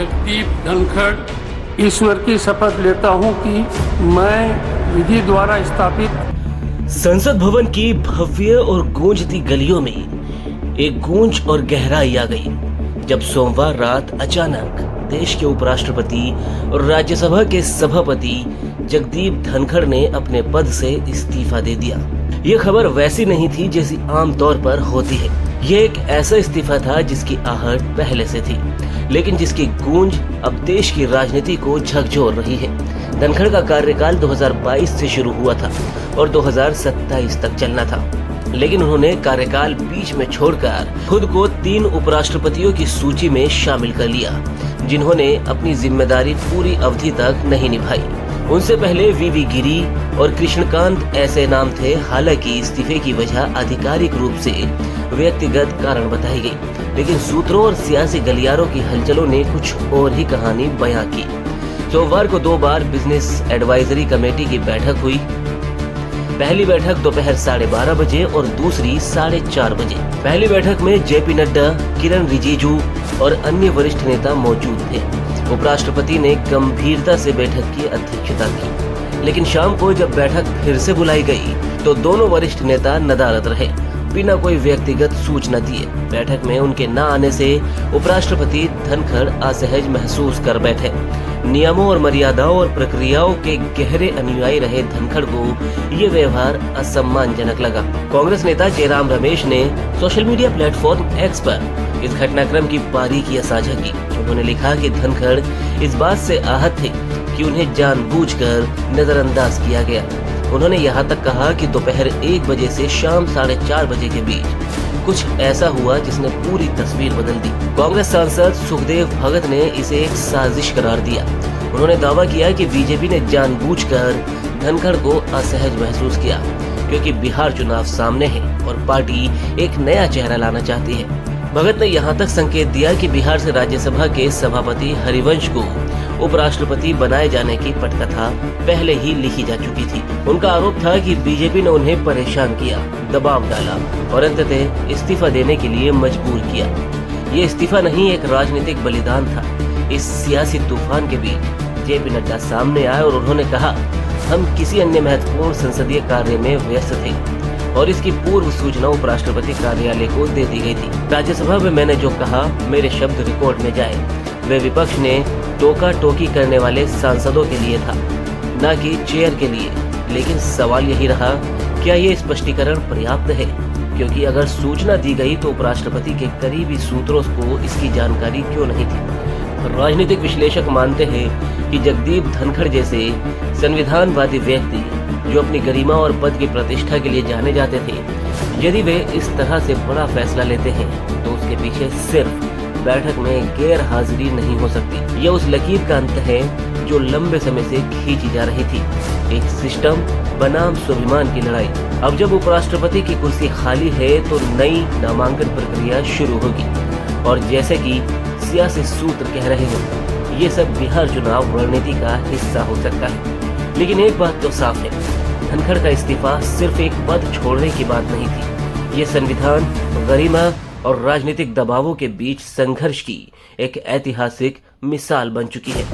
जगदीप धनखड़ ईश्वर की शपथ लेता हूं कि मैं विधि द्वारा स्थापित संसद भवन की भव्य और गूंजती गलियों में एक गूंज और गहराई आ गई जब सोमवार रात अचानक देश के उपराष्ट्रपति और राज्यसभा के सभापति जगदीप धनखड़ ने अपने पद से इस्तीफा दे दिया। ये खबर वैसी नहीं थी जैसी आमतौर पर होती है। ये एक ऐसा इस्तीफा था जिसकी आहट पहले से थी, लेकिन जिसकी गूंज अब देश की राजनीति को झकझोर रही है। धनखड़ का कार्यकाल 2022 से शुरू हुआ था और 2027 तक चलना था, लेकिन उन्होंने कार्यकाल बीच में छोड़कर खुद को 3 उपराष्ट्रपतियों की सूची में शामिल कर लिया, जिन्होंने अपनी जिम्मेदारी पूरी अवधि तक नहीं निभाई। उनसे पहले वीवी गिरी और कृष्णकांत ऐसे नाम थे। हालांकि इस्तीफे की वजह आधिकारिक रूप से व्यक्तिगत कारण बताई गई, लेकिन सूत्रों और सियासी गलियारों की हलचलों ने कुछ और ही कहानी बयां की। सोमवार को 2 बार बिजनेस एडवाइजरी कमेटी की बैठक हुई। पहली बैठक दोपहर 12:30 बजे और दूसरी 4:30 बजे। पहली बैठक में जेपी नड्डा, किरण रिजिजू और अन्य वरिष्ठ नेता मौजूद थे। उपराष्ट्रपति ने गंभीरता से बैठक की अध्यक्षता की, लेकिन शाम को जब बैठक फिर से बुलाई गई तो दोनों वरिष्ठ नेता नदारद रहे, बिना कोई व्यक्तिगत सूचना दिए। बैठक में उनके न आने से उपराष्ट्रपति धनखड़ असहज महसूस कर बैठे। नियमों और मर्यादाओं और प्रक्रियाओं के गहरे अनुयायी रहे धनखड़ को ये व्यवहार असम्मानजनक लगा। कांग्रेस नेता जयराम रमेश ने सोशल मीडिया प्लेटफॉर्म एक्स पर इस घटनाक्रम की बारीकियां साझा की। उन्होंने लिखा कि धनखड़ इस बात से आहत थे कि उन्हें जानबूझकर नजरअंदाज किया गया। उन्होंने यहाँ तक कहा कि दोपहर 1 बजे से शाम 4:30 बजे के बीच कुछ ऐसा हुआ जिसने पूरी तस्वीर बदल दी। कांग्रेस सांसद सुखदेव भगत ने इसे एक साजिश करार दिया। उन्होंने दावा किया कि बीजेपी ने जानबूझकर धनखड़ को असहज महसूस किया, क्योंकि बिहार चुनाव सामने है और पार्टी एक नया चेहरा लाना चाहती है। भगत ने यहाँ तक संकेत दिया कि बिहार से राज्यसभा के सभापति हरिवंश को उपराष्ट्रपति बनाए जाने की पटकथा पहले ही लिखी जा चुकी थी। उनका आरोप था कि बीजेपी ने उन्हें परेशान किया, दबाव डाला और अंततः इस्तीफा देने के लिए मजबूर किया। ये इस्तीफा नहीं, एक राजनीतिक बलिदान था। इस सियासी तूफान के बीच जेपी नड्डा सामने आए और उन्होंने कहा, हम किसी अन्य महत्वपूर्ण संसदीय कार्य में व्यस्त थे और इसकी पूर्व सूचना उपराष्ट्रपति कार्यालय को दे दी गई थी। राज्यसभा में मैंने जो कहा, मेरे शब्द रिकॉर्ड में जाए। वे विपक्ष ने टोका टोकी करने वाले सांसदों के लिए था, न कि चेयर के लिए। लेकिन सवाल यही रहा, क्या ये स्पष्टीकरण पर्याप्त है? क्योंकि अगर सूचना दी गई तो उपराष्ट्रपति के करीबी सूत्रों को इसकी जानकारी क्यों नहीं थी? राजनीतिक विश्लेषक मानते हैं कि जगदीप धनखड़ जैसे संविधानवादी व्यक्ति जो अपनी गरिमा और पद की प्रतिष्ठा के लिए जाने जाते थे, यदि वे इस तरह से बड़ा फैसला लेते हैं तो उसके पीछे सिर्फ बैठक में गैर हाजिरी नहीं हो सकती। यह उस लकीर का अंत है जो लंबे समय से खींची जा रही थी, एक सिस्टम बनाम स्वाभिमान की लड़ाई। अब जब उपराष्ट्रपति की कुर्सी खाली है तो नई नामांकन प्रक्रिया शुरू होगी और जैसे कि सियासी सूत्र कह रहे हो, ये सब बिहार चुनाव रणनीति का हिस्सा हो सकता है। लेकिन एक बात तो साफ है, धनखड़ का इस्तीफा सिर्फ एक पद छोड़ने की बात नहीं थी। ये संविधान, गरिमा और राजनीतिक दबावों के बीच संघर्ष की एक ऐतिहासिक मिसाल बन चुकी है।